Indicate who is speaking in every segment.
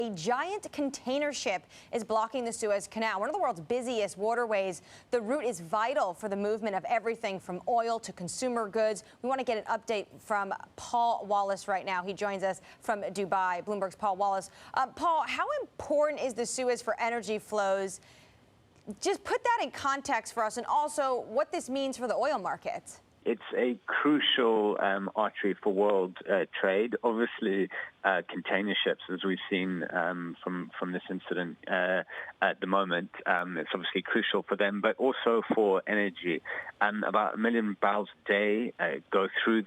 Speaker 1: A giant container ship is blocking the Suez Canal, one of the world's busiest waterways. The route is vital for the movement of everything from oil to consumer goods. We want to get an update from Paul Wallace right now. He joins us from Dubai. Bloomberg's Paul Wallace. Paul, how important is the Suez for energy flows? Just put that in context for us, and also what this means for the oil markets.
Speaker 2: It's a crucial artery for world trade. Obviously, container ships, as we've seen from this incident at the moment, it's obviously crucial for them, but also for energy. About 1 million barrels a day go through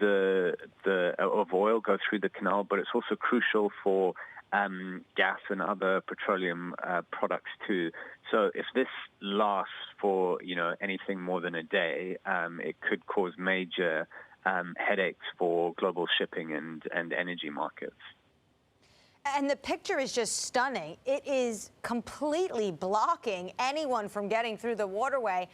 Speaker 2: of oil go through the canal, but it's also crucial for gas and other petroleum products too. So if this lasts for anything more than a day, it could cause major headaches for global shipping and energy markets.
Speaker 1: And the picture is just stunning. It is completely blocking anyone from getting through the waterway.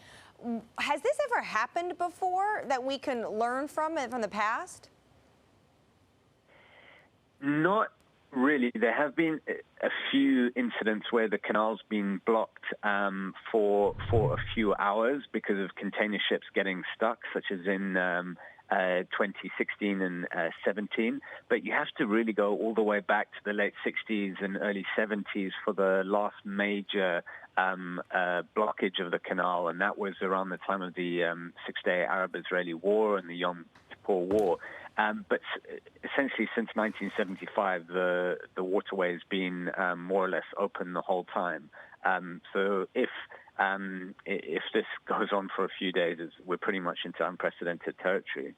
Speaker 1: Has this ever happened before that we can learn from the past?
Speaker 2: Not really. There have been a few incidents where the canal's been blocked for a few hours because of container ships getting stuck, such as in 2016 and 17. But you have to really go all the way back to the late 60s and early 70s for the last major blockage of the canal, and that was around the time of the Six-Day Arab-Israeli War and the Yom Kippur War. But essentially, since 1975, the waterway has been more or less open the whole time. So if this goes on for a few days, we're pretty much into unprecedented territory.